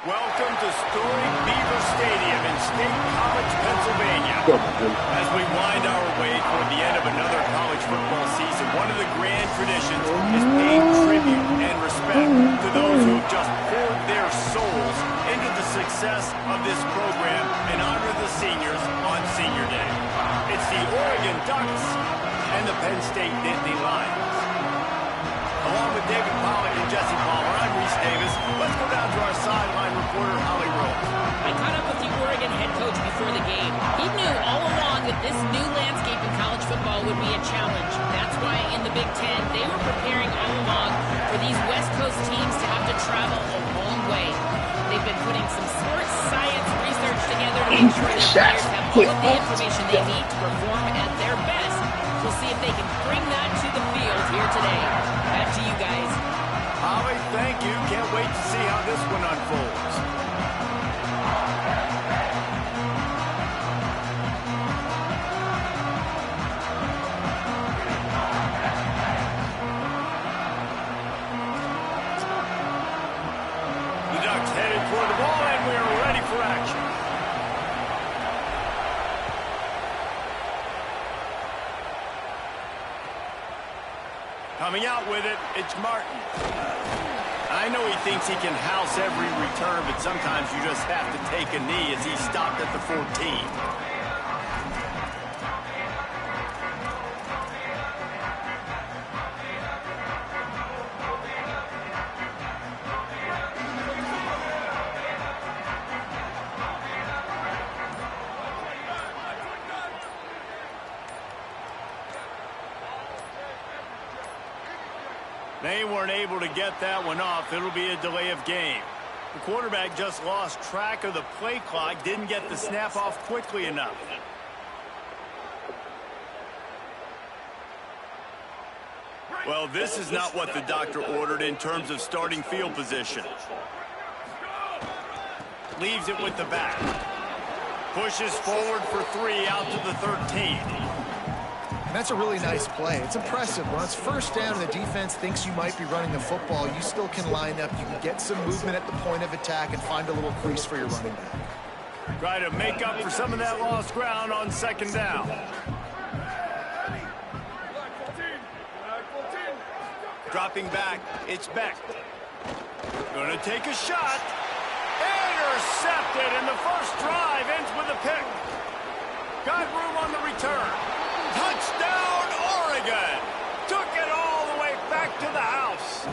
Welcome to storied Beaver Stadium in State College, Pennsylvania. As we wind our way toward the end of another college football season, one of the grand traditions is paying tribute and respect to those who have just poured their souls into the success of this program and honor the seniors on Senior Day. It's the Oregon Ducks and the Penn State Nittany Lions. Along with David Pollack and Jesse Palmer, I'm Reese Davis. Let's go down to our sideline reporter, Holly Rose. I caught up with the Oregon head coach before the game. He knew all along that this new landscape in college football would be a challenge. That's why in the Big Ten, they were preparing all along for these West Coast teams to have to travel a long way. They've been putting some sports science research together to make sure their players have all of the information they need to perform at their best. We'll see if they can bring that to the field here today. Back to you guys. Holly, thank you. Can't wait to see how this one unfolds. The Ducks headed toward the ball, and we're ready for action. Coming out with it, it's Martin. I know he thinks he can house every return, but sometimes you just have to take a knee as he stopped at the 14. They weren't able to get that one off. It'll be a delay of game. The quarterback just lost track of the play clock, didn't get the snap off quickly enough. Well, this is not what the doctor ordered in terms of starting field position. Leaves it with the back. Pushes forward for 3 out to the 13. And that's a really nice play. It's impressive. When it's first down and the defense thinks you might be running the football, you still can line up. You can get some movement at the point of attack and find a little crease for your running back. Try to make up for some of that lost ground on second down. Dropping back, it's Beck. Gonna take a shot. Intercepted, and the first drive ends with a pick. Got room on the return. Touchdown, Oregon! Took it all the way back to the house.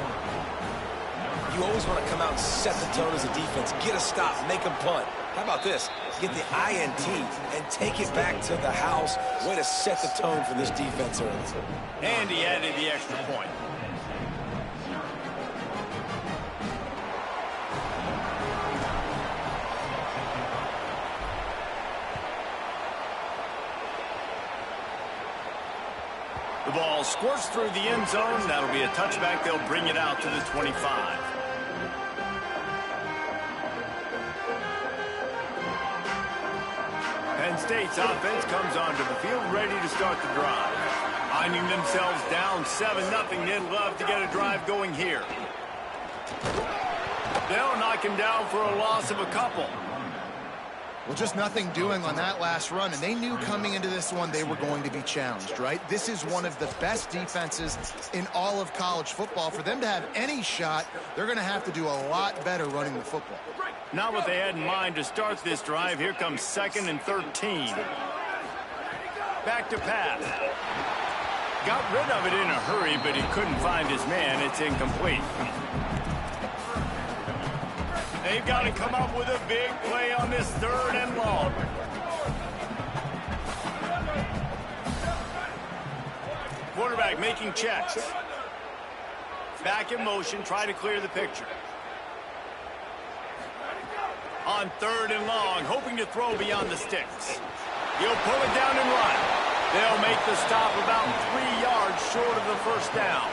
You always want to come out and set the tone as a defense. Get a stop, make a punt. How about this? Get the INT and take it back to the house. Way to set the tone for this defense early. And he added the extra point. The ball squirts through the end zone. That'll be a touchback. They'll bring it out to the 25. Penn State's offense comes onto the field, ready to start the drive. Finding themselves down 7-0, they'd love to get a drive going here. They'll knock him down for a loss of a couple. Well, just nothing doing on that last run, and they knew coming into this one they were going to be challenged, right? This is one of the best defenses in all of college football. For them to have any shot, they're going to have to do a lot better running the football. Not what they had in mind to start this drive. Here comes 2nd and 13. Back to pass. Got rid of it in a hurry, but he couldn't find his man. It's incomplete. They've got to come up with a big play on this 3rd and long. Quarterback making checks. Back in motion, try to clear the picture. On 3rd and long, hoping to throw beyond the sticks. He'll pull it down and run. They'll make the stop about 3 yards short of the first down.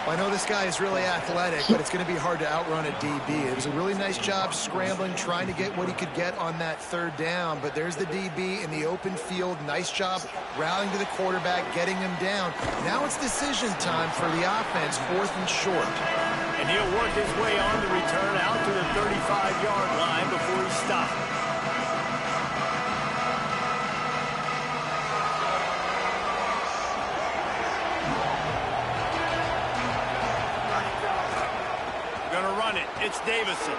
I know this guy is really athletic, but it's going to be hard to outrun a DB. It was a really nice job scrambling, trying to get what he could get on that 3rd down. But there's the DB in the open field. Nice job rallying to the quarterback, getting him down. Now it's decision time for the offense, 4th and short. And he'll work his way on the return out to the 35-yard line before he stops. Gonna run it. It's Davison.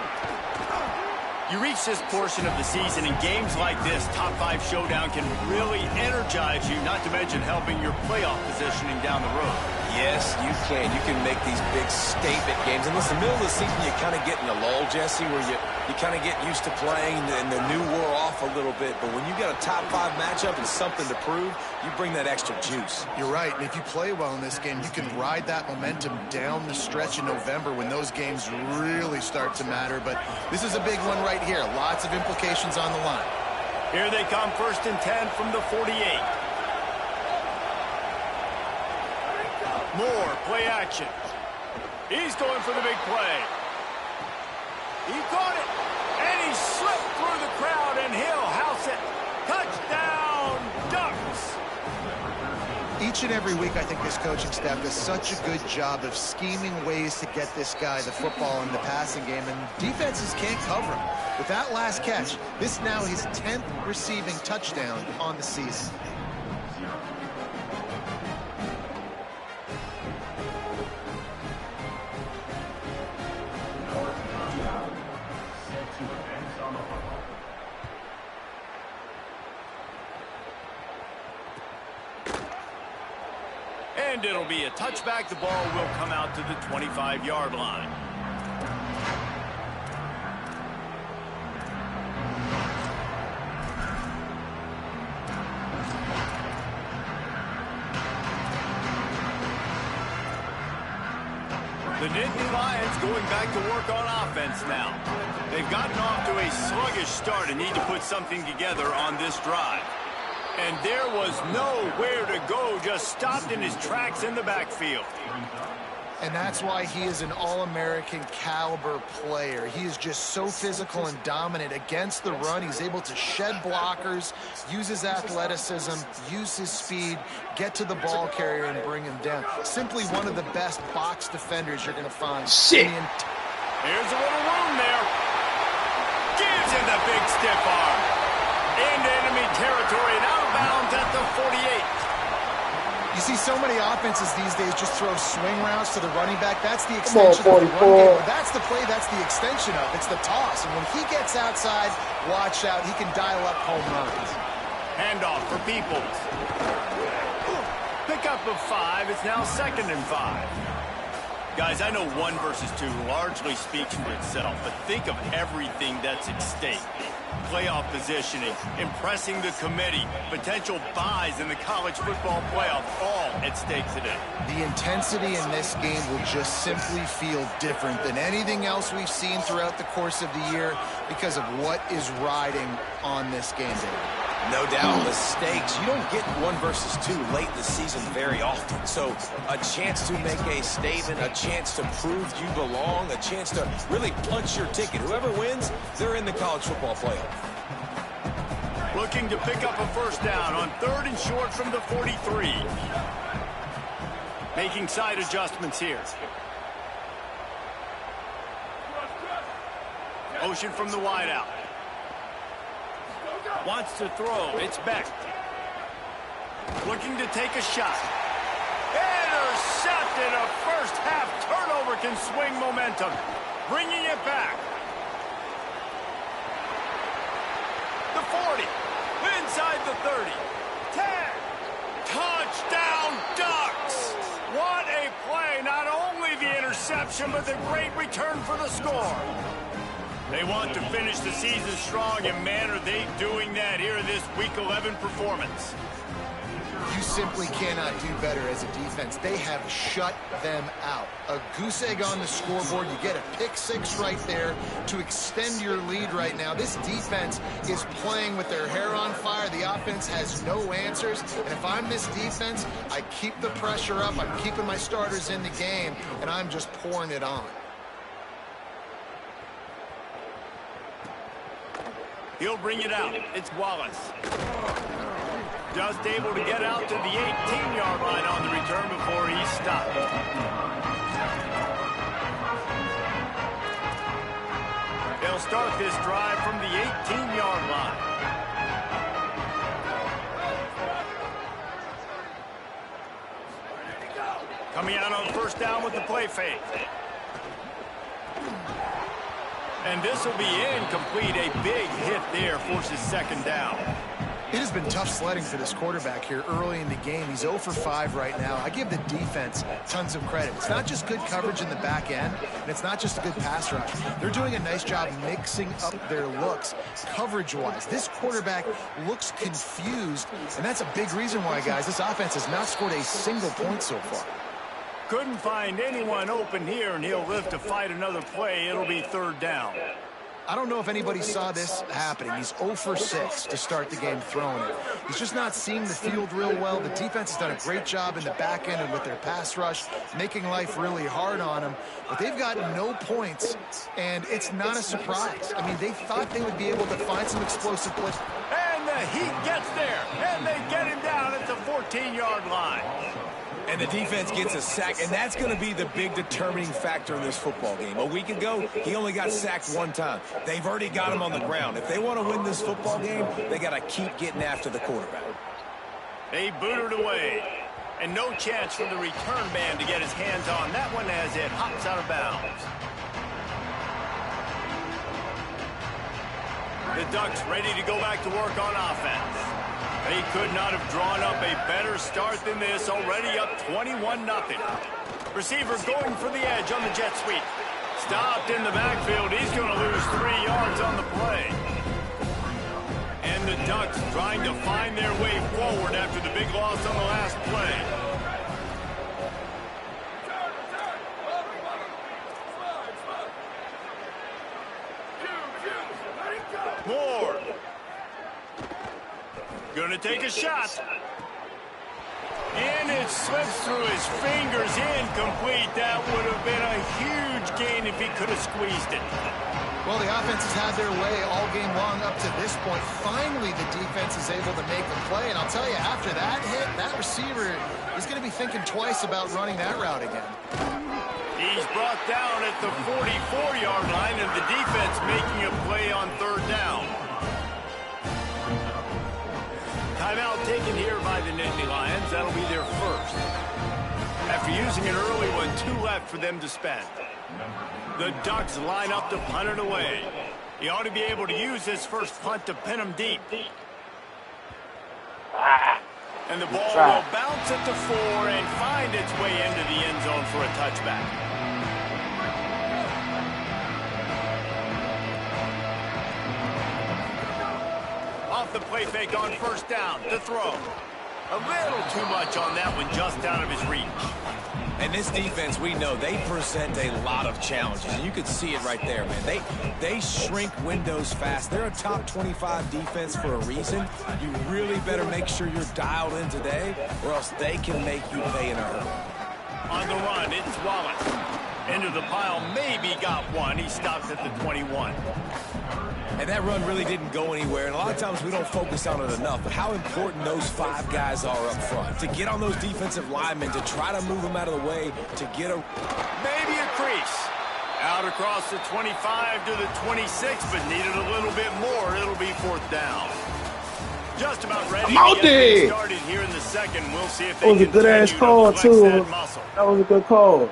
You reach this portion of the season, and games like this, top 5 showdown, can really energize you, not to mention helping your playoff positioning down the road. Yes, you can. You can make these big statement games. And listen, the middle of the season, you kind of get in a lull, Jesse, where you kind of get used to playing and the new wore off a little bit. But when you got a top 5 matchup and something to prove, you bring that extra juice. You're right. And if you play well in this game, you can ride that momentum down the stretch in November when those games really start to matter. But this is a big one right here. Lots of implications on the line. Here they come, 1st and 10 from the 48. Moore, play action. He's going for the big play. He caught it, and he slipped through the crowd, and he'll house it. Touchdown, Ducks! Each and every week, I think this coaching staff does such a good job of scheming ways to get this guy the football in the passing game, and defenses can't cover him. With that last catch, this now his 10th receiving touchdown on the season. And it'll be a touchback. The ball will come out to the 25-yard line. The Nittany Lions going back to work on offense now. They've gotten off to a sluggish start and need to put something together on this drive. And there was nowhere to go, just stopped in his tracks in the backfield. And that's why he is an All-American caliber player. He is just so physical and dominant against the run. He's able to shed blockers, use his athleticism, use his speed, get to the ball carrier and bring him down. Simply one of the best box defenders you're going to find. Shit. Here's a little room there. Gives him the big stiff arm. Into enemy territory and out of bounds at the 48. You see so many offenses these days just throw swing routes to the running back. That's the extension of the run game. That's the play, that's the extension of. It's the toss. And when he gets outside, watch out. He can dial up home runs. Handoff for Peoples. Pickup of 5. It's now 2nd and 5. Guys, I know 1 versus 2 largely speaks for itself, but think of everything that's at stake. Playoff positioning, impressing the committee, potential buys in the college football playoff, all at stake today. The intensity in this game will just simply feel different than anything else we've seen throughout the course of the year because of what is riding on this game day. No doubt, the stakes. You don't get 1 versus 2 late in the season very often. So a chance to make a statement, a chance to prove you belong, a chance to really punch your ticket. Whoever wins, they're in the college football playoff. Looking to pick up a 1st down on 3rd and short from the 43. Making side adjustments here. Motion from the wideout. Wants to throw. It's Beck. Looking to take a shot. Intercepted. A first-half turnover can swing momentum. Bringing it back. The 40. Inside the 30. 10. Touchdown, Ducks. What a play. Not only the interception, but the great return for the score. They want to finish the season strong, and man, are they doing that here in this Week 11 performance. You simply cannot do better as a defense. They have shut them out. A goose egg on the scoreboard. You get a pick 6 right there to extend your lead right now. This defense is playing with their hair on fire. The offense has no answers. And if I'm this defense, I keep the pressure up. I'm keeping my starters in the game, and I'm just pouring it on. He'll bring it out. It's Wallace. Just able to get out to the 18-yard line on the return before he's stopped. They'll start this drive from the 18-yard line. Coming out on first down with the play fake. And this will be incomplete. A big hit there forces second down. It has been tough sledding for this quarterback here early in the game. He's 0 for 5 right now. I give the defense tons of credit. It's not just good coverage in the back end, and it's not just a good pass rush. They're doing a nice job mixing up their looks coverage-wise. This quarterback looks confused, and that's a big reason why, guys, this offense has not scored a single point so far. Couldn't find anyone open here, and he'll live to fight another play. It'll be third down. I don't know if anybody saw this happening. He's 0 for 6 to start the game throwing it. He's just not seeing the field real well. The defense has done a great job in the back end and with their pass rush, making life really hard on him. But they've gotten no points, and it's not a surprise. I mean, they thought they would be able to find some explosive plays. And the Heat gets there, and they get him down at the 14-yard line. And the defense gets a sack, and that's going to be the big determining factor in this football game. A week ago, he only got sacked one time. They've already got him on the ground. If they want to win this football game, they got to keep getting after the quarterback. They booted away, and no chance for the return man to get his hands on that one as it hops out of bounds. The Ducks ready to go back to work on offense. They could not have drawn up a better start than this, already up 21-0. Receiver going for the edge on the jet sweep. Stopped in the backfield. He's going to lose 3 yards on the play. And the Ducks trying to find their way forward after the big loss on the last play. Moore. Going to take a shot. And it slips through his fingers, incomplete. That would have been a huge gain if he could have squeezed it. Well, the offense has had their way all game long up to this point. Finally, the defense is able to make a play. And I'll tell you, after that hit, that receiver is going to be thinking twice about running that route again. He's brought down at the 44-yard line, and the defense making a play on third down. Timeout taken here by the Nittany Lions. That'll be their first. After using an early one, 2 left for them to spend. The Ducks line up to punt it away. He ought to be able to use his first punt to pin him deep. And the ball will bounce at the 4 and find its way into the end zone for a touchback. Off the play fake on first down, to throw. A little too much on that one, just out of his reach. And this defense, we know, they present a lot of challenges. And you can see it right there, man. They shrink windows fast. They're a top 25 defense for a reason. You really better make sure you're dialed in today, or else they can make you pay in a hurry. On the run, it's Wallace. Into the pile, maybe got one. He stops at the 21. And that run really didn't go anywhere. And a lot of times we don't focus on it enough. But how important those 5 guys are up front. To get on those defensive linemen, to try to move them out of the way, to get a... Maybe a crease. Out across the 25 to the 26, but needed a little bit more. It'll be fourth down. Just about ready to get started here in the second. We'll see if they can good-ass call, too. That was a good call.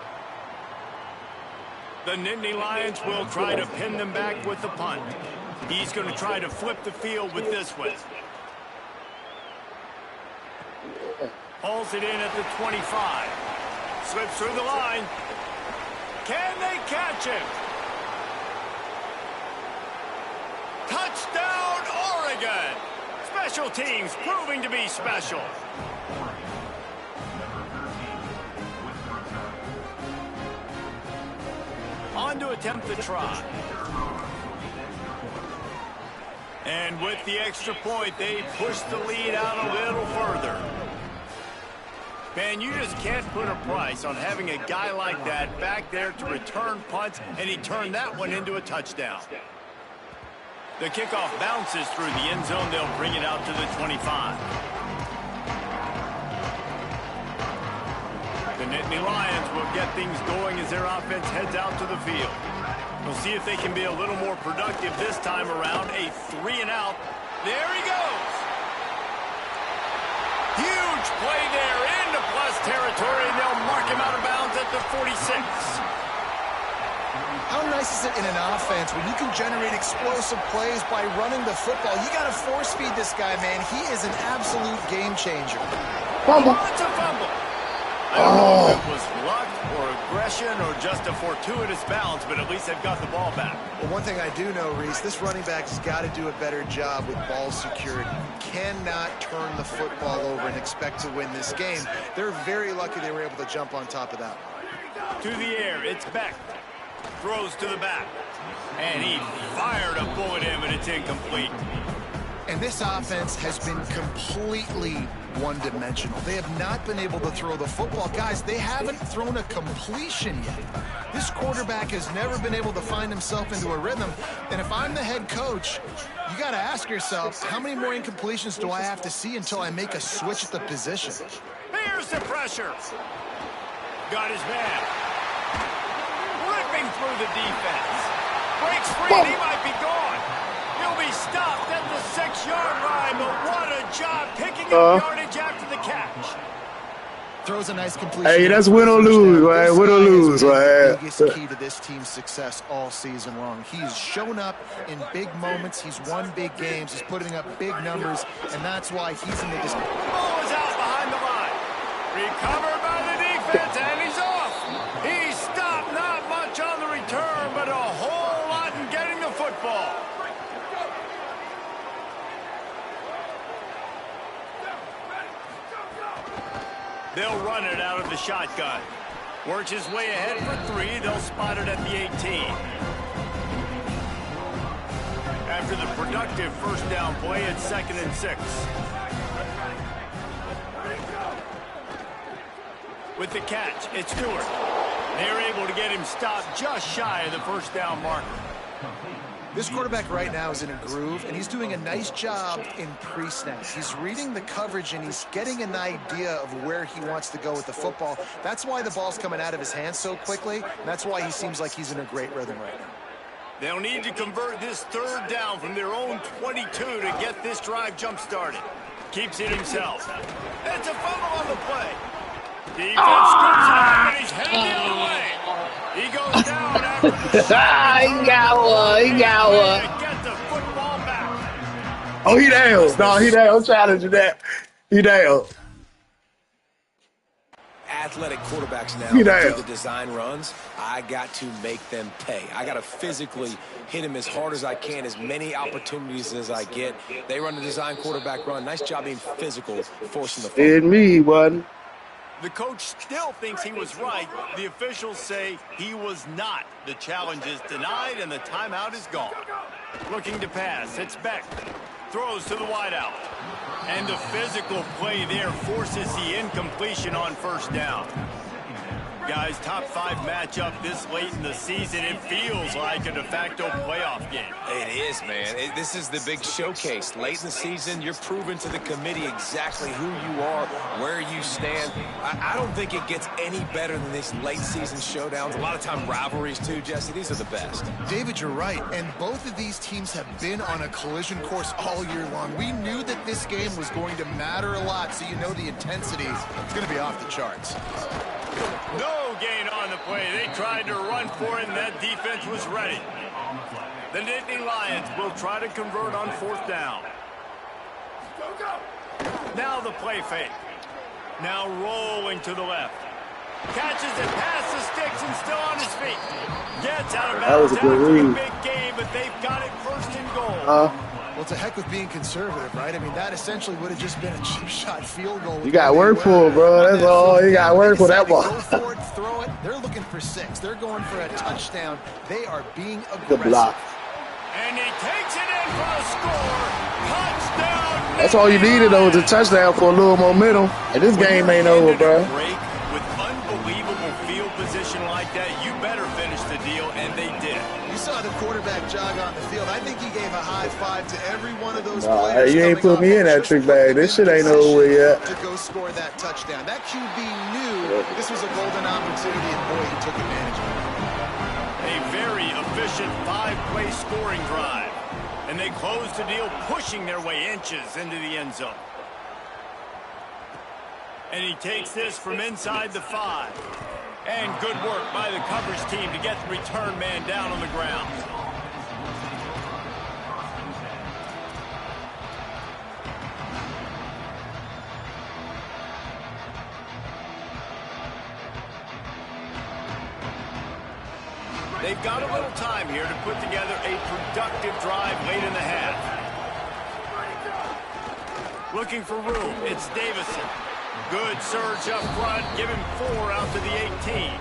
The Nittany Lions will try to pin them back with the punt. He's going to try to flip the field with this one. Hauls it in at the 25. Slips through the line. Can they catch him? Touchdown, Oregon! Special teams proving to be special. On to attempt the try. And with the extra point, they push the lead out a little further. Man, you just can't put a price on having a guy like that back there to return punts, and he turned that one into a touchdown. The kickoff bounces through the end zone. They'll bring it out to the 25. The Nittany Lions will get things going as their offense heads out to the field. We'll see if they can be a little more productive this time around. A 3-and-out. There he goes. Huge play there into plus territory, and they'll mark him out of bounds at the 46. How nice is it in an offense when you can generate explosive plays by running the football? You got to force feed this guy, man. He is an absolute game changer. Fumble. It's a fumble. I don't know if it was luck or aggression or just a fortuitous bounce, but at least they've got the ball back. Well, one thing I do know, Reese, this running back has got to do a better job with ball security. You cannot turn the football over and expect to win this game. They're very lucky they were able to jump on top of that. To the air, it's Beck. Throws to the back. And he fired a bullet in, but it's incomplete. And this offense has been completely one-dimensional. They have not been able to throw the football. Guys, they haven't thrown a completion yet. This quarterback has never been able to find himself into a rhythm. And if I'm the head coach, you got to ask yourself, how many more incompletions do I have to see until I make a switch at the position? Here's the pressure. Got his man. Ripping through the defense. Breaks free, and he might be gone. He'll be stopped at the 6-yard line, but what a job picking up yardage after the catch. Throws a nice completion. Hey, that's win or lose, right? Win or lose, right? Biggest key to this team's success all season long. He's shown up in big moments. He's won big games. He's putting up big numbers, and that's why he's in the discussion. Ball is out behind the line. Recovered by the defense, and he's off. He stopped, not much on the return, but a whole lot in getting the football. They'll run it out of the shotgun. Works his way ahead for 3. They'll spot it at the 18. After the productive first down play, it's 2nd and 6. With the catch, it's Stewart. They're able to get him stopped just shy of the first down marker. This quarterback right now is in a groove, and he's doing a nice job in pre-snap. He's reading the coverage, and he's getting an idea of where he wants to go with the football. That's why the ball's coming out of his hands so quickly, and that's why he seems like he's in a great rhythm right now. They'll need to convert this 3rd down from their own 22 to get this drive jump-started. Keeps it himself. It's a fumble on the play. Defense scoops it up, and he's headed the other way. He goes down after the shot. He got one. He got one. Get the football back. Oh, he down. No, he down. I'm challenging that. He down. Athletic quarterbacks now You do know. the design runs. I got to make them pay. I got to physically hit him as hard as I can, as many opportunities as I get. They run the design quarterback run. Nice job being physical, forcing the fumble. Did me, wasn't. The coach still thinks he was right. The officials say he was not. The challenge is denied, and the timeout is gone. Looking to pass. It's Beck. Throws to the wideout. And the physical play there forces the incompletion on first down. Guys, top 5 matchup this late in the season. It feels like a de facto playoff game. It is, man. This is the big showcase. Late in the season, you're proving to the committee exactly who you are, where you stand. I don't think it gets any better than these late season showdowns. A lot of time rivalries, too, Jesse. These are the best. David, you're right, and both of these teams have been on a collision course all year long. We knew that this game was going to matter a lot, so you know the intensity is going to be off the charts. No gain on the play. They tried to run for it, and that defense was ready. The Nittany Lions will try to convert on 4th down. Now the play fake. Now rolling to the left. Catches it past the sticks and still on his feet. Gets out of That was bounds a good after a read. big game, but they've got it 1st and goal. Well, it's a heck with being conservative, right? I mean, that essentially would have just been a cheap shot field goal. You got work for it, bro. That's all. You got work for that ball. Go for it, throw it. They're looking for 6. They're going for a touchdown. They are being aggressive. Good block. And he takes it in for a score. Touchdown. That's all you needed, though, was a touchdown for a little momentum. And this game ain't over, bro. Break with unbelievable field position like that, you better finish the deal, and they did. You saw the quarterback jog on the field. I think he gave a high five to every one of those Nah, players. you ain't coming put me off in that just trick put bag. them This in shit ain't over position yet. to go score that touchdown. That QB knew this was a golden opportunity, and boy, he took advantage of it. A very efficient 5-play scoring drive. And they close the deal, pushing their way inches into the end zone. And he takes this from inside the 5. And good work by the coverage team to get the return man down on the ground. They've got a little time here to put together a productive drive late in the half. Looking for room, it's Davison. Good surge up front, give him 4 out to the 18.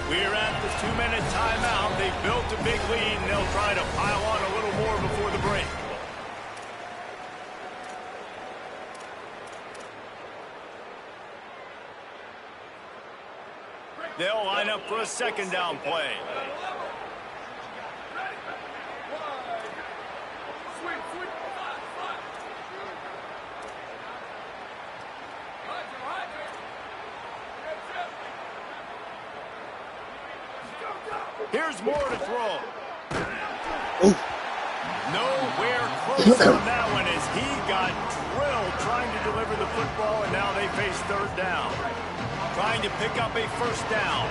We're at the 2-minute timeout. They've built a big lead, and they'll try to pile on a little more before the break. They'll line up for a second down play. Here's more to throw. Ooh. Nowhere close on that one as he got drilled trying to deliver the football, and now they face third down. Trying to pick up a first down.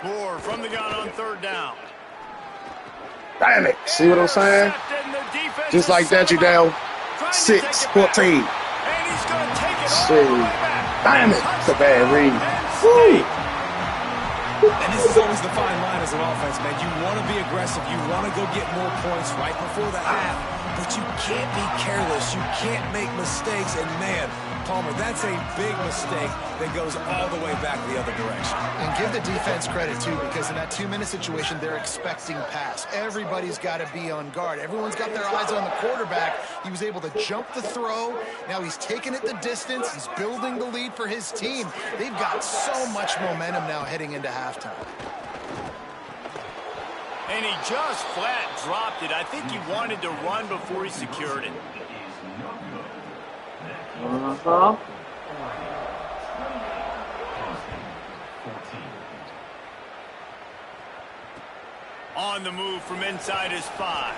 Moore from the gun on third down. Damn it. See what I'm saying? Just like that, you down 6-14. And he's going to take it all See. the way back. Damn it. It's a bad read. Woo. And this is always the fine line as an offense, man. You want to be aggressive. You want to go get more points right before the half. But you can't be careless. You can't make mistakes. And, man, Palmer, that's a big mistake that goes all the way back the other direction. And give the defense credit, too, because in that 2-minute situation, they're expecting pass. Everybody's got to be on guard. Everyone's got their eyes on the quarterback. He was able to jump the throw. Now he's taking it the distance. He's building the lead for his team. They've got so much momentum now heading into halftime. And he just flat dropped it. I think he wanted to run before he secured it. On the move from inside his 5.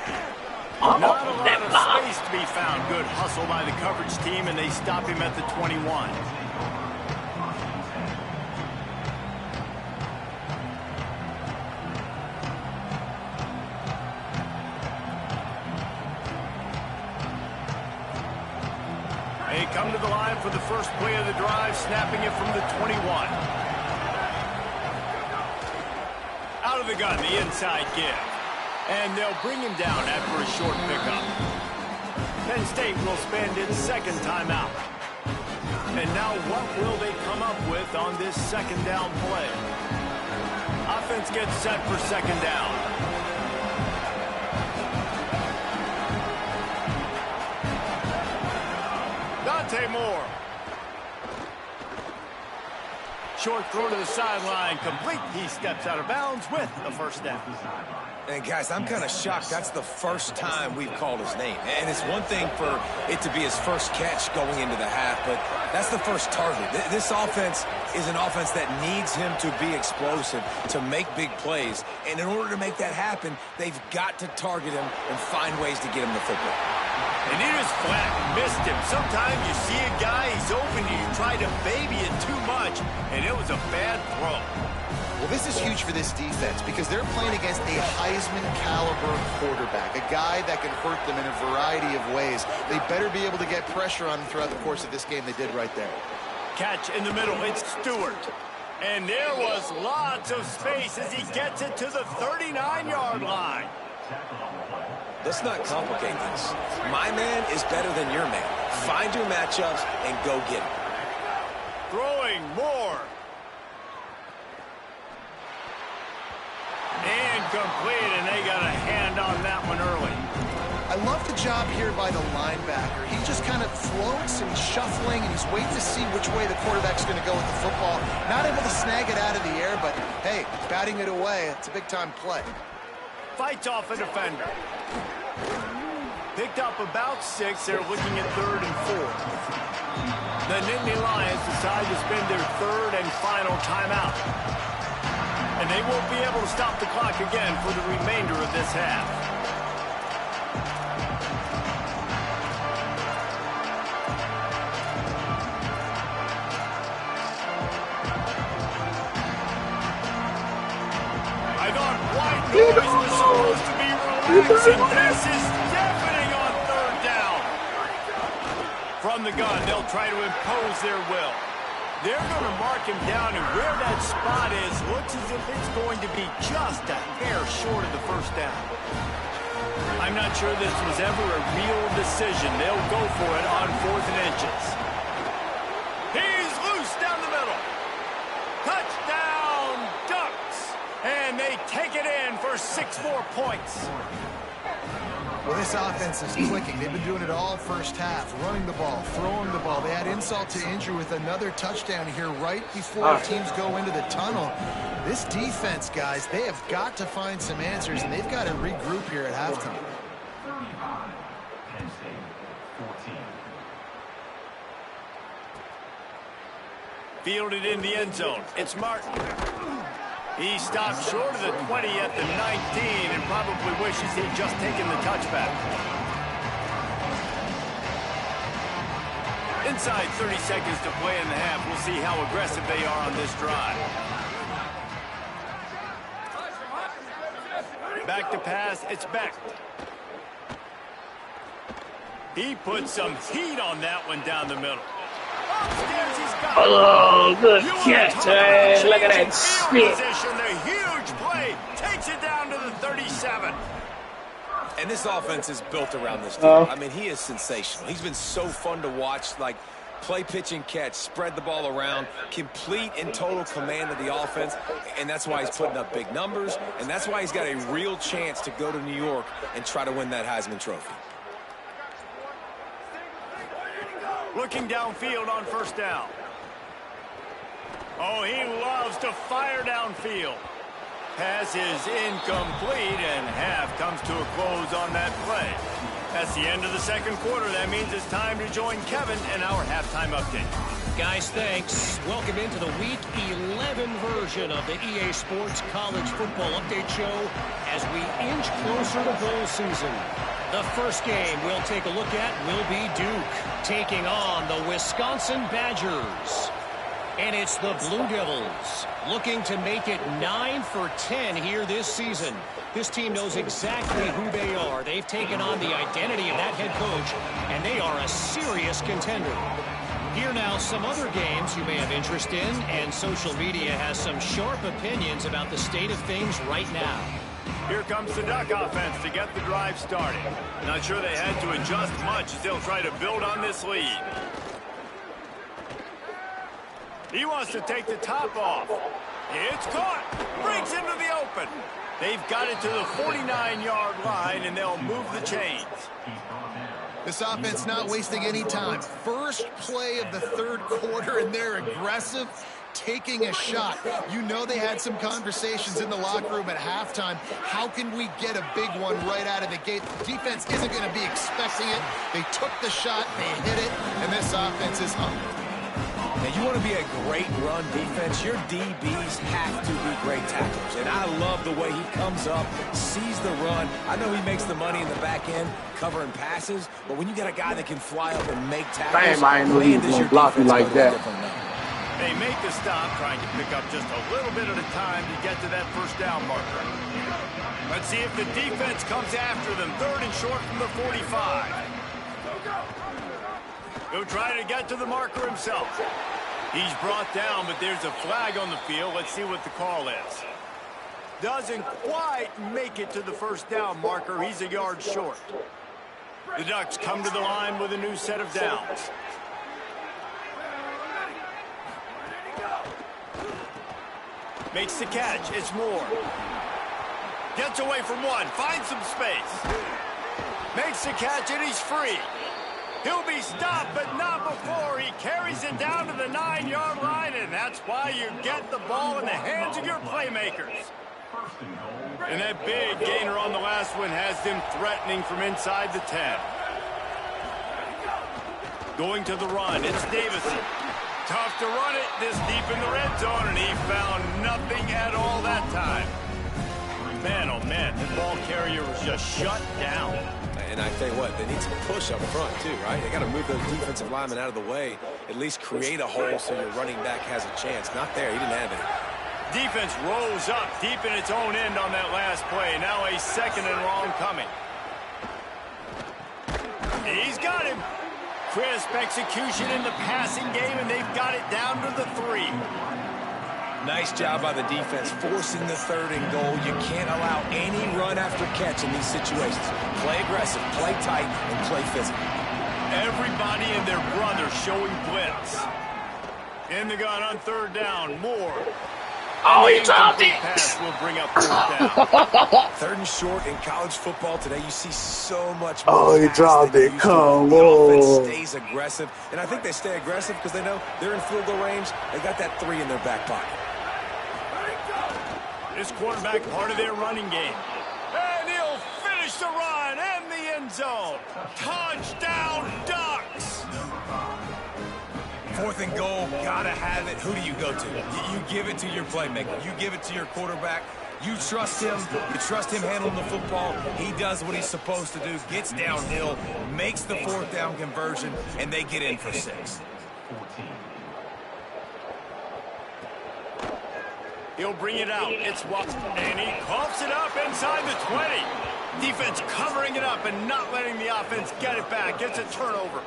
Not a lot of space to be found. Good hustle by the coverage team, and they stop him at the 21. They come to the line for the first play of the drive, snapping it from the 21. Out of the gun, the inside give. And they'll bring him down after a short pickup. Penn State will spend its second timeout. And now what will they come up with on this second down play? Offense gets set for second down. Dante Moore. Short throw to the sideline, complete. He steps out of bounds with the first down. And guys, I'm kind of shocked. That's the first time we've called his name. And it's one thing for it to be his first catch going into the half, but that's the first target. This offense is an offense that needs him to be explosive, to make big plays. And in order to make that happen, they've got to target him and find ways to get him the football. And he just flat missed him. Sometimes you see a guy, he's open, and you try to baby it too much, and it was a bad throw. Well, this is huge for this defense because they're playing against a Heisman-caliber quarterback, a guy that can hurt them in a variety of ways. They better be able to get pressure on him throughout the course of this game. They did right there. Catch in the middle, it's Stewart. And there was lots of space as he gets it to the 39-yard line. Let's not complicate this. My man is better than your man. Find your matchups and go get him. Throwing more. Incomplete, and they got a hand on that one early. I love the job here by the linebacker. He just kind of floats and he's shuffling, and he's waiting to see which way the quarterback's going to go with the football. Not able to snag it out of the air, but, hey, batting it away, it's a big-time play. Fights off a defender. Picked up about 6. They're looking at 3rd and 4. The Nittany Lions decide to spend their 3rd and final timeout. And they won't be able to stop the clock again for the remainder of this half. I thought white noise was supposed to be relaxing. This is deafening on 3rd down. From the gun, they'll try to impose their will. They're going to mark him down, and where that spot is looks as if it's going to be just a hair short of the 1st down. I'm not sure this was ever a real decision. They'll go for it on 4th and inches. He's loose down the middle. Touchdown, Ducks. And they take it in for 6 more points. Well, this offense is clicking. They've been doing it all first half, running the ball, throwing the ball. They had insult to injury with another touchdown here right before teams go into the tunnel. This defense, guys, they have got to find some answers, and they've got to regroup here at halftime. Fielded in the end zone. It's Martin. He stopped short of the 20 at the 19 and probably wishes he'd just taken the touchback. Inside 30 seconds to play in the half. We'll see how aggressive they are on this drive. Back to pass. It's Beck. He put some heat on that one down the middle. Oh, good catch, man. Look at that stick. The huge play takes it down to the 37. And this offense is built around this dude. I mean, he is sensational. He's been so fun to watch, like play, pitch, and catch, spread the ball around, complete and total command of the offense, and that's why he's putting up big numbers, and that's why he's got a real chance to go to New York and try to win that Heisman Trophy. Looking downfield on 1st down. Oh, he loves to fire downfield. Pass is incomplete, and half comes to a close on that play. That's the end of the 2nd quarter. That means it's time to join Kevin in our halftime update. Guys, thanks. Welcome into the Week 11 version of the EA Sports College Football Update Show as we inch closer to bowl season. The first game we'll take a look at will be Duke taking on the Wisconsin Badgers. And it's the Blue Devils looking to make it 9 for 10 here this season. This team knows exactly who they are. They've taken on the identity of that head coach, and they are a serious contender. Here now, some other games you may have interest in, and social media has some sharp opinions about the state of things right now. Here comes the Duck offense to get the drive started. Not sure they had to adjust much as they'll try to build on this lead. He wants to take the top off. It's caught. Breaks into the open. They've got it to the 49-yard line, and they'll move the chains. This offense not wasting any time. First play of the 3rd quarter, and they're aggressive, taking a shot. You know they had some conversations in the locker room at halftime. How can we get a big one right out of the gate? The defense isn't going to be expecting it. They took the shot, they hit it, and this offense is hungry. Now, you want to be a great run defense, your DBs have to be great tacklers. And I love the way he comes up, sees the run. I know he makes the money in the back end covering passes, but when you got a guy that can fly up and make tackles, damn, I didn't know he was going to block you like that. They make the stop, trying to pick up just a little bit at a time to get to that 1st down marker. Let's see if the defense comes after them. 3rd and short from the 45. He'll try to get to the marker himself. He's brought down, but there's a flag on the field. Let's see what the call is. Doesn't quite make it to the 1st down marker. He's a yard short. The Ducks come to the line with a new set of downs. Makes the catch. It's Moore. Gets away from one. Finds some space. Makes the catch, and he's free. He'll be stopped, but not before. He carries it down to the 9-yard line, and that's why you get the ball in the hands of your playmakers. And that big gainer on the last one has them threatening from inside the 10. Going to the run, it's Davison. Tough to run it this deep in the red zone, and he found nothing at all that time. Man, oh man, the ball carrier was just shut down. And I tell you what, they need some push up front too, right? They got to move those defensive linemen out of the way, at least create a hole so your running back has a chance. Not there, he didn't have it. Defense rose up deep in its own end on that last play. Now a second and long coming. He's got him. Crisp execution in the passing game, and they've got it down to the 3. Nice job by the defense, forcing the 3rd and goal. You can't allow any run after catch in these situations. Play aggressive, play tight, and play physical. Everybody and their brother showing blitz. In the gun on 3rd down, Moore. Oh, he dropped it. Pass will bring up 4th down. 3rd and short in college football today, you see so much more. Oh, he dropped it. Come on. The offense stays aggressive, and I think they stay aggressive because they know they're in field goal range. They got that 3 in their back pocket. This quarterback part of their running game. And he'll finish the run and the end zone. Touchdown, Ducks. 4th and goal, gotta have it. Who do you go to? You give it to your playmaker. You give it to your quarterback. You trust him. You trust him handling the football. He does what he's supposed to do, gets downhill, makes the 4th down conversion, and they get in for 6. He'll bring it out. It's Watson, and he coughs it up inside the 20. Defense covering it up and not letting the offense get it back. It's a turnover.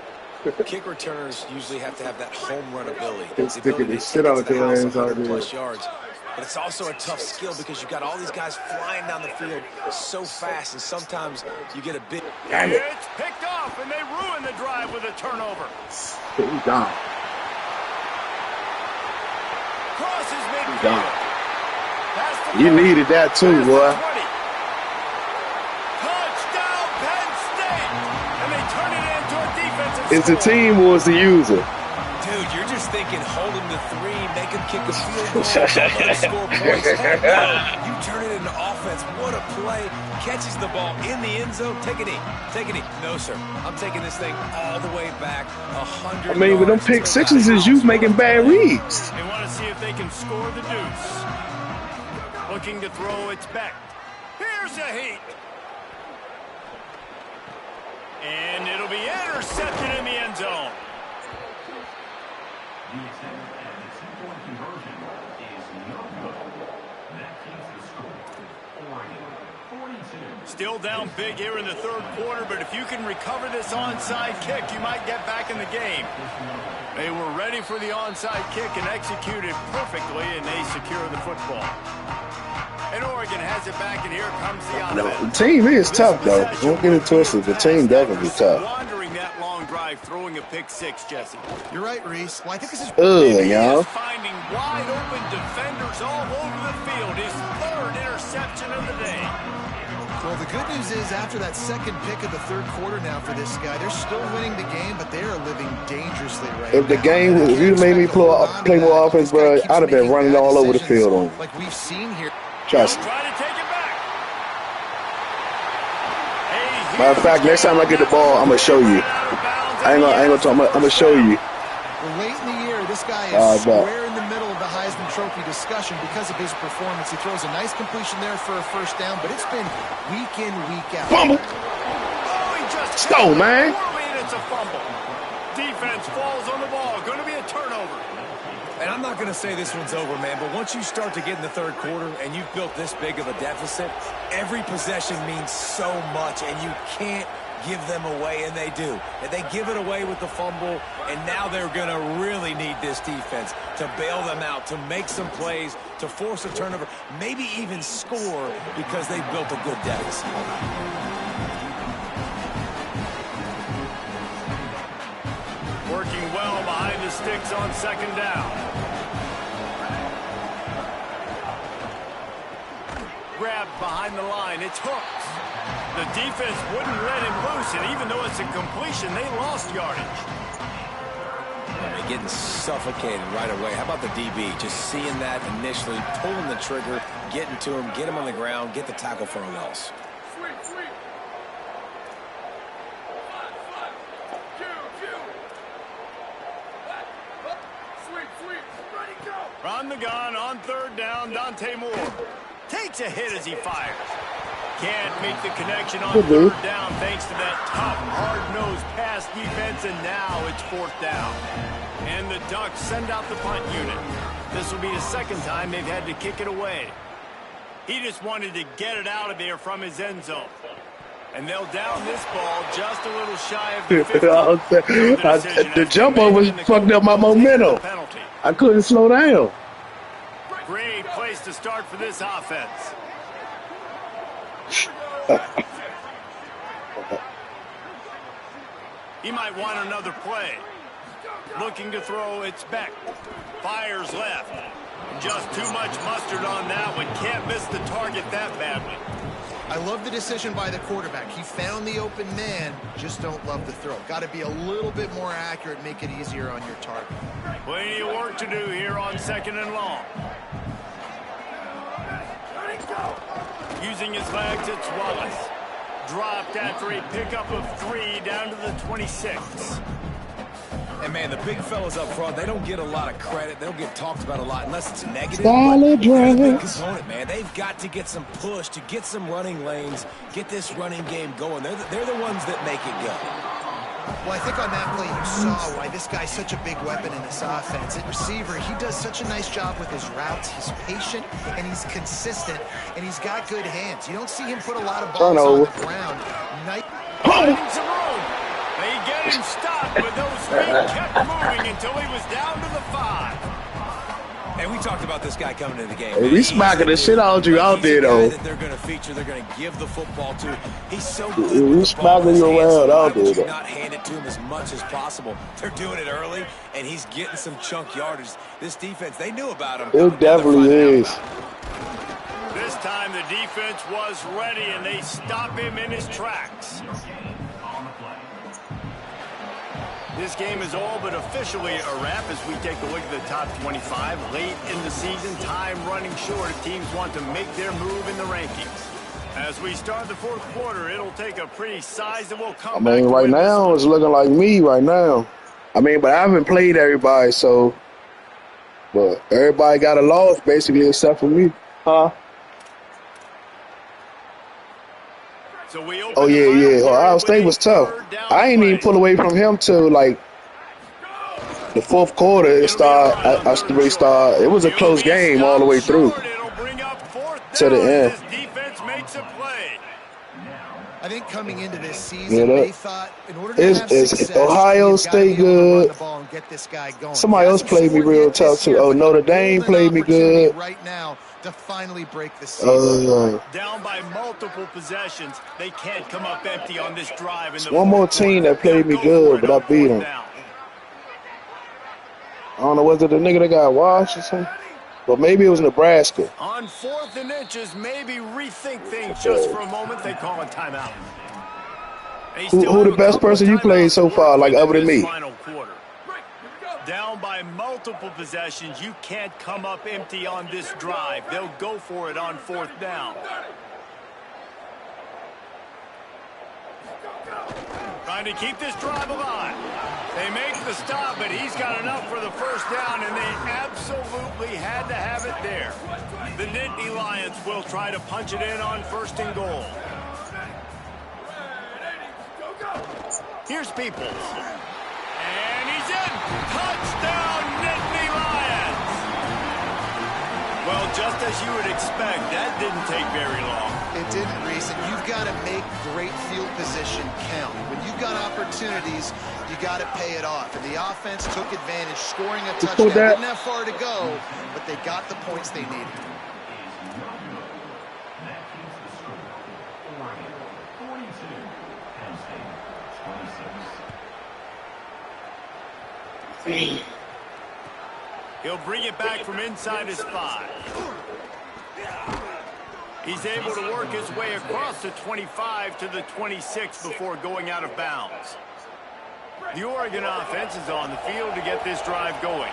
Kick returners usually have to have that home run ability. It's sticking the shit out of their hands out there. Plus yards. But it's also a tough skill because you've got all these guys flying down the field so fast, and sometimes you get a bit. It's picked off, and they ruin the drive with a turnover. He's down. Crosses midfield. You needed that too, boy. Touchdown, Penn State! And they turn it into a defensive It's the team or it's the user? Dude, you're just thinking holding the 3, make him kick a field goal, score points. You turn it into offense. What a play. Catches the ball in the end zone. Take a knee. Take a knee. No, sir. I'm taking this thing all the way back 100 I mean, with them pick sixes is you making bad reads. They want to see if they can score the deuce. Looking to throw, it's back. Here's a heat. And it'll be intercepted in the end zone. Still down big here in the 3rd quarter, but if you can recover this onside kick, you might get back in the game. They were ready for the onside kick and executed perfectly, and they secure the football. And Oregon has it back, and here comes the offense. The team is tough, though. Don't get it twisted. The team definitely tough. Wandering that long drive, throwing a pick 6, Jesse. You're right, Reese. Well, I think this is y'all. Finding wide open defenders all over the field. His 3rd interception of the day. Well, the good news is after that second pick of the 3rd quarter now for this guy, they're still winning the game, but they are living dangerously right now. If you made me play more offense, bro, I'd have been running all over the field on. Like we've seen here. Trust me. Try to take it back. Matter of fact, next time I get the ball, I'm gonna show you. I ain't gonna talk. I'm gonna show you. Well, late in the year, this guy is square in the middle of the Heisman Trophy discussion because of his performance. He throws a nice completion there for a 1st down, but it's been week in, week out. Fumble. Oh, he just stole, man. It's a fumble. Defense falls on the ball. Going to be a turnover. And I'm not going to say this one's over, man, but once you start to get in the 3rd quarter and you've built this big of a deficit, every possession means so much, and you can't give them away, and they do. And they give it away with the fumble, and now they're going to really need this defense to bail them out, to make some plays, to force a turnover, maybe even score because they've built a good deficit. Working well behind the sticks on 2nd down. Grabbed behind the line. It's hooked. The defense wouldn't let him loose, and even though it's a completion, they lost yardage. and getting suffocated right away. How about the DB? Just seeing that initially, pulling the trigger, getting to him, get him on the ground, get the tackle for a loss. From the gun on 3rd down, Dante Moore takes a hit as he fires. Can't make the connection on 3rd down thanks to that tough, hard-nosed pass defense, and now it's 4th down. And the Ducks send out the punt unit. This will be the 2nd time they've had to kick it away. He just wanted to get it out of there from his end zone. And they'll down this ball just a little shy of the 50. The jump over fucked up my momentum. I couldn't slow down. Great place to start for this offense. He might want another play. Looking to throw, it's Beck. Fires left. Just too much mustard on that one. Can't miss the target that badly. I love the decision by the quarterback. He found the open man, just don't love the throw. Got to be a little bit more accurate, make it easier on your target. Plenty of work to do here on 2nd and long. Using his legs, it's Wallace. Dropped after a pickup of 3 down to the 26. And, man, the big fellas up front, they don't get a lot of credit. They don't get talked about a lot unless it's negative. Solid they're a big component, man. They've got to get some push, to get some running lanes, get this running game going. They're the ones that make it go. Well, I think on that play you saw why this guy's such a big weapon in this offense. At receiver, he does such a nice job with his routes. He's patient, and he's consistent, and he's got good hands. You don't see him put a lot of balls on the ground. They get him stopped, but those feet kept moving until he was down to the 5. And we talked about this guy coming into the game. Hey, we smacking the shit out of you out there, though. They're going to feature, they're going to give the football to. He's so good. We smacking you around out there, though. Not hand it to him as much as possible. They're doing it early, and he's getting some chunk yardage. This defense, they knew about him. It definitely is. This time the defense was ready, and they stop him in his tracks. This game is all but officially a wrap as we take a look at the top 25. Late in the season, time running short. Teams want to make their move in the rankings. As we start the 4th quarter, it'll take a pretty sizable comeback. I mean, right now, it's looking like me right now. I mean, but I haven't played everybody, so. But everybody got a loss, basically, except for me. Huh? So we oh, yeah. Ohio State was tough. I ain't even pull away from him till, like, the 4th quarter. It started. It was a close game all the way through to the end. Defense makes a play. I think coming into this season, they thought in order to have success, Ohio State good. Somebody else played me real tough, too. Oh, Notre Dame played me good. Right now, to finally break the season. Down by multiple possessions, they can't come up empty on this drive. It's one more team that played me good, but I beat them. I don't know, was it the nigga that got washed or something? But maybe it was Nebraska. On 4th and inches, maybe rethink things just for a moment. They call a timeout. Who the best person you played so far, like other than me? Final quarter. Down by multiple possessions, you can't come up empty on this drive. They'll go for it on 4th down. Trying to keep this drive alive. They make the stop, but he's got enough for the 1st down, and they absolutely had to have it there. The Nittany Lions will try to punch it in on 1st and goal. Here's Peoples. And he's in. Touchdown, Nittany Lions. Well, just as you would expect, that didn't take very long. It didn't, Reese. And you've got to make great field position count. When you've got opportunities, you got to pay it off. And the offense took advantage, scoring a touchdown. Didn't have far to go, but they got the points they needed. He'll bring it back from inside his 5. He's able to work his way across the 25 to the 26 before going out of bounds. The Oregon offense is on the field to get this drive going.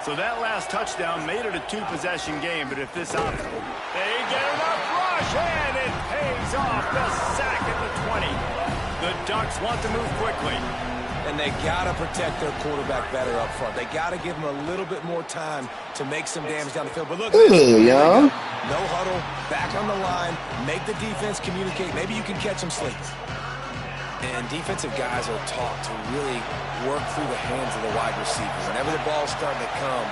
So that last touchdown made it a two-possession game, but if this offense... They get enough rush, and it pays off. The sack at the 20. The Ducks want to move quickly. And they got to protect their quarterback better up front. They got to give him a little bit more time to make some damage down the field. But look, yeah. No huddle, back on the line, make the defense communicate. Maybe you can catch them sleeping. And defensive guys are taught to really work through the hands of the wide receiver. Whenever the ball's starting to come,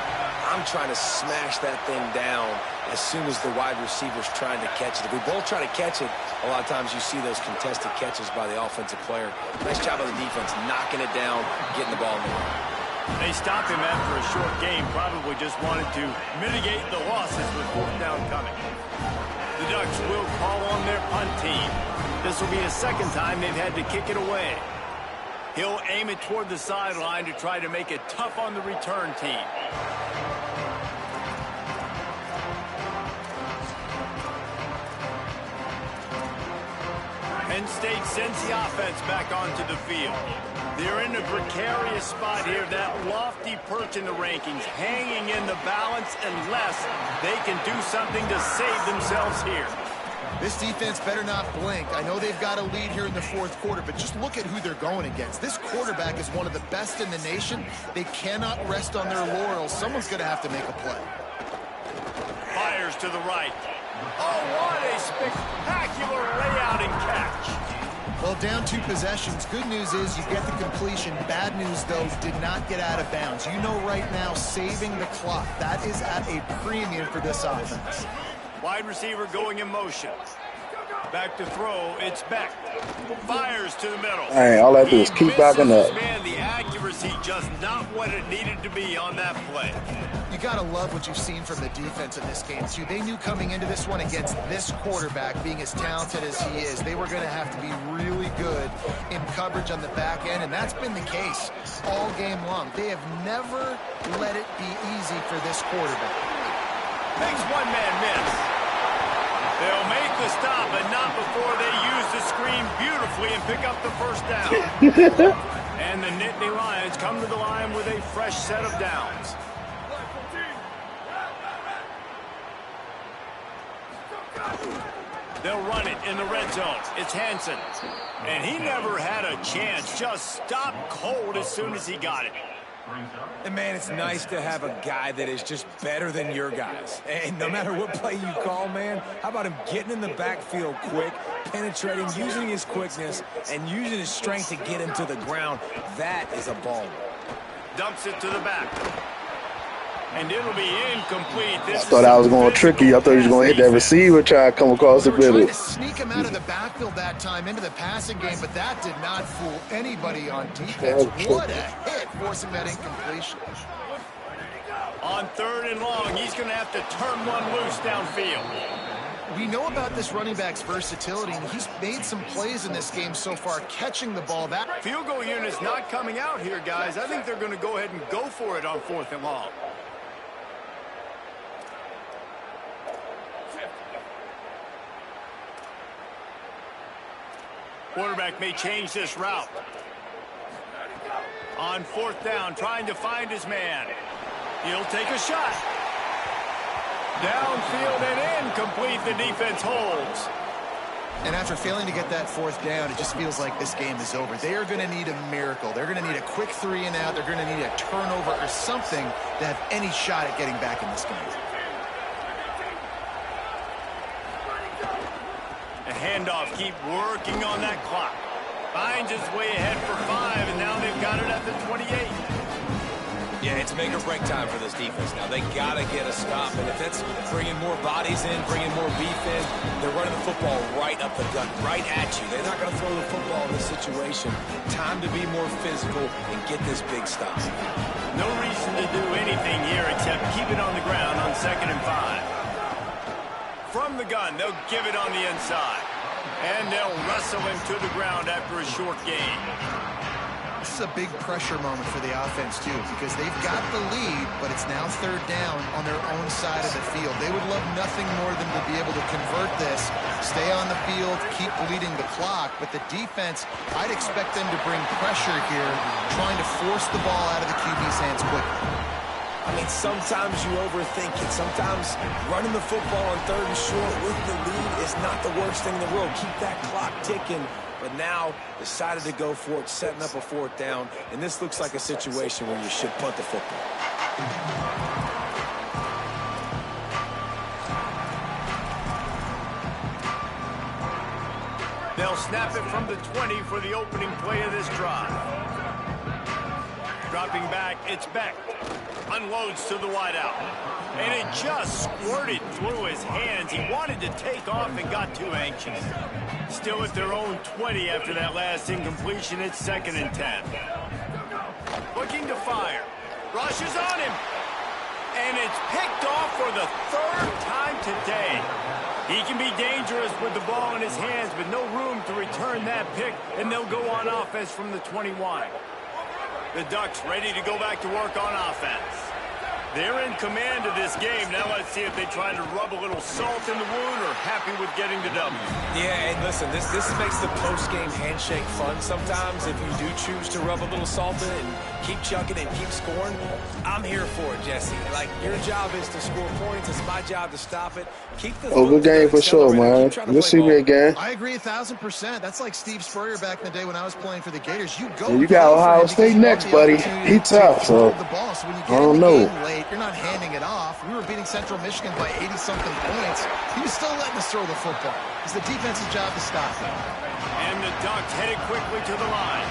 I'm trying to smash that thing down as soon as the wide receiver's trying to catch it. If we both try to catch it, a lot of times you see those contested catches by the offensive player. Nice job of the defense, knocking it down, getting the ball in the air. They stopped him after a short game, probably just wanted to mitigate the losses with fourth down coming. The Ducks will call on their punt team. This will be the second time they've had to kick it away. He'll aim it toward the sideline to try to make it tough on the return team. Penn State sends the offense back onto the field. They're in a precarious spot here, that lofty perch in the rankings, hanging in the balance unless they can do something to save themselves here. This defense better not blink. I know they've got a lead here in the fourth quarter, but just look at who they're going against. This quarterback is one of the best in the nation. They cannot rest on their laurels. Someone's going to have to make a play. Fires to the right. Oh, what a spectacular layout and catch. Well, down 2 possessions. Good news is you get the completion. Bad news, though, did not get out of bounds. You know right now, saving the clock. That is at a premium for this offense. Wide receiver going in motion. Back to throw. It's Beck. Fires to the middle. Hey, all I do is keep backing up. Man, the accuracy just not what it needed to be on that play. You got to love what you've seen from the defense in this game, too. They knew coming into this one against this quarterback, being as talented as he is, they were going to have to be really good in coverage on the back end, and that's been the case all game long. They have never let it be easy for this quarterback. Makes one man miss. They'll make the stop, but not before they use the screen beautifully and pick up the first down. And the Nittany Lions come to the line with a fresh set of downs. They'll run it in the red zone. It's Hansen. And he never had a chance. Just stopped cold as soon as he got it. And, man, it's nice to have a guy that is just better than your guys. And no matter what play you call, man, how about him getting in the backfield quick, penetrating, using his quickness, and using his strength to get him to the ground. That is a baller. Dumps it to the back. And it'll be incomplete. I thought I was going tricky. I thought he was going to hit that receiver, try to come across the middle. Trying to sneak him out of the backfield that time into the passing game, but that did not fool anybody on defense. What a hit, forcing that incompletion. On 3rd and long, he's going to have to turn one loose downfield. We know about this running back's versatility, and he's made some plays in this game so far, catching the ball. That field goal unit's not coming out here, guys. I think they're going to go ahead and go for it on 4th and long. Quarterback may change this route. On 4th down, trying to find his man. He'll take a shot. Downfield and incomplete. The defense holds. And after failing to get that 4th down, it just feels like this game is over. They are going to need a miracle. They're going to need a quick 3 and out. They're going to need a turnover or something to have any shot at getting back in this game. The handoff, keep working on that clock. Finds his way ahead for 5, and now they've got it at the 28. Yeah, it's make or break time for this defense now. They got to get a stop, and if it's bringing more bodies in, bringing more beef in, they're running the football right up the gut, right at you. They're not going to throw the football in this situation. Time to be more physical and get this big stop. No reason to do anything here except keep it on the ground on 2nd and 5. From the gun, they'll give it on the inside. And they'll wrestle him to the ground after a short gain. this is a big pressure moment for the offense, too, because they've got the lead, but it's now 3rd down on their own side of the field. They would love nothing more than to be able to convert this, stay on the field, keep bleeding the clock. But the defense, I'd expect them to bring pressure here, trying to force the ball out of the QB's hands quickly. I mean, sometimes you overthink it. Sometimes running the football on 3rd and short with the lead is not the worst thing in the world. Keep that clock ticking. But now decided to go for it, setting up a 4th down. And this looks like a situation where you should punt the football. They'll snap it from the 20 for the opening play of this drive. Dropping back, it's Beck. Unloads to the wideout. And it just squirted through his hands. He wanted to take off and got too anxious. Still at their own 20 after that last incompletion. It's 2nd and 10. Looking to fire. Rushes on him. And it's picked off for the 3rd time today. He can be dangerous with the ball in his hands, but no room to return that pick, and they'll go on offense from the 21. The Ducks ready to go back to work on offense. They're in command of this game. Now let's see if they try to rub a little salt in the wound or happy with getting the W. Yeah, and listen, this makes the post-game handshake fun sometimes if you do choose to rub a little salt in it and keep chucking and keep scoring. I'm here for it, Jesse. Like, your job is to score points. It's my job to stop it. Keep the good game for sure, man. You'll see me again. I agree 1,000%. That's like Steve Spurrier back in the day when I was playing for the Gators. You go. You got Ohio State next, buddy. He tough, so I don't know. You're not handing it off. We were beating Central Michigan by 80-something points. He was still letting us throw the football. It's the defense's job to stop it. And the Ducks headed quickly to the line.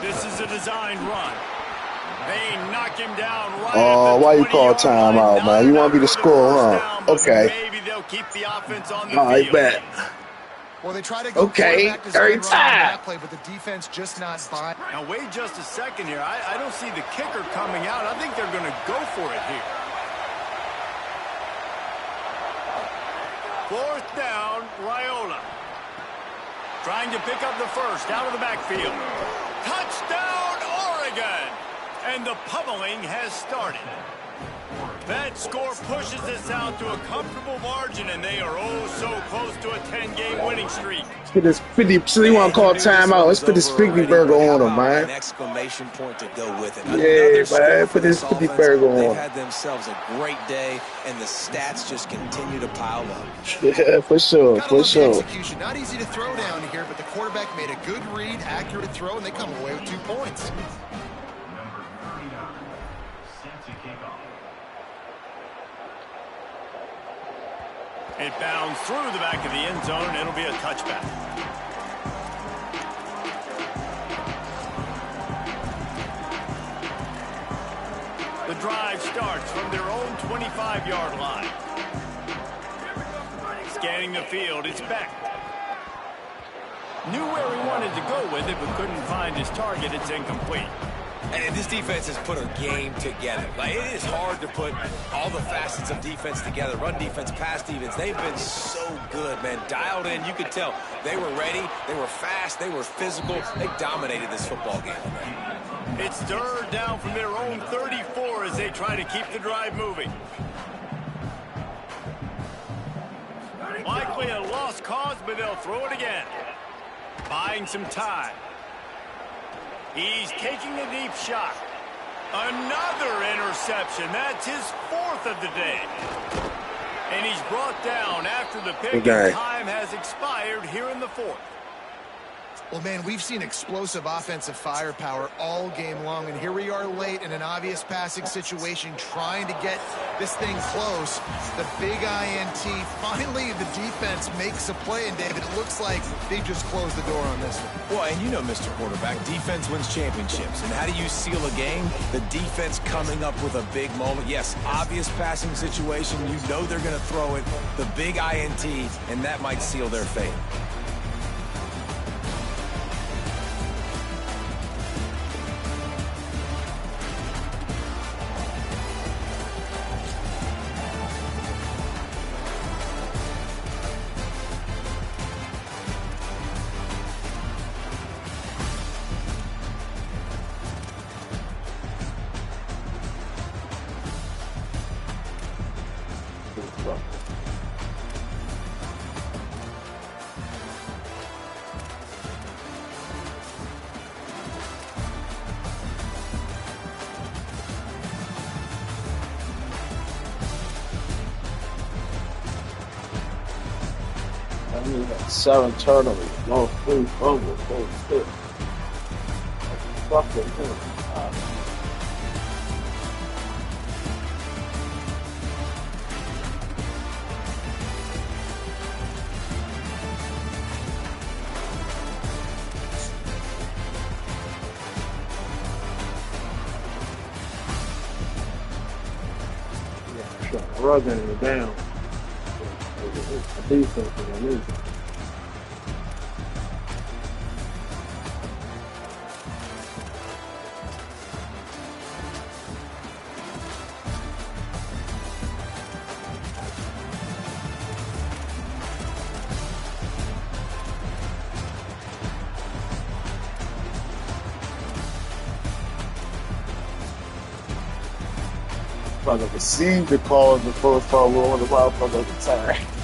This is a designed run. They knock him down right. Oh, why you call timeout, man? You want me to score, huh? Okay. Maybe they'll keep the offense on the All right, field. bet. Well, they try to go okay, every time. Play, but the defense just not buying. Now wait just a second here. I don't see the kicker coming out. I think they're going to go for it here. 4th down, Raiola. Trying to pick up the first out of the backfield. Touchdown, Oregon! And the pummeling has started. That score pushes us out to a comfortable margin, and they are oh so close to a 10-game winning streak. Let's get this 50. So you want to call timeout? Let's put this 50 burger on them, man. An exclamation point to go with it. Yeah, man. Put this 50 burger on. They've had themselves a great day, and the stats just continue to pile up. Yeah, for sure, for sure. Execution. Not easy to throw down here, but the quarterback made a good read, accurate throw, and they come away with 2 points. It bounds through the back of the end zone. It'll be a touchback. The drive starts from their own 25-yard line. Scanning the field, it's Beck. Knew where he wanted to go with it, but couldn't find his target. It's incomplete. And this defense has put a game together. Like, it is hard to put all the facets of defense together. Run defense, pass defense. They've been so good, man. Dialed in. You could tell they were ready. They were fast. They were physical. They dominated this football game. It's 3rd down from their own 34 as they try to keep the drive moving. Likely a lost cause, but they'll throw it again. Buying some time. He's taking a deep shot. Another interception. That's his 4th of the day. And he's brought down after the pick. Time has expired here in the 4th. Well, man, we've seen explosive offensive firepower all game long, and here we are late in an obvious passing situation trying to get this thing close. The big INT. Finally, the defense makes a play, and David, it looks like they just closed the door on this one. Well, and you know, Mr. Quarterback, defense wins championships. And how do you seal a game? The defense coming up with a big moment. Yes, obvious passing situation. You know they're going to throw it. The big INT, and that might seal their fate. I mean, 7 turnovers, no 3 fumbles, holy shit. Fucking hell. Rugging it down. The defense is amazing. Motherfucker received the call in the first fumble on the motherfucker at the time.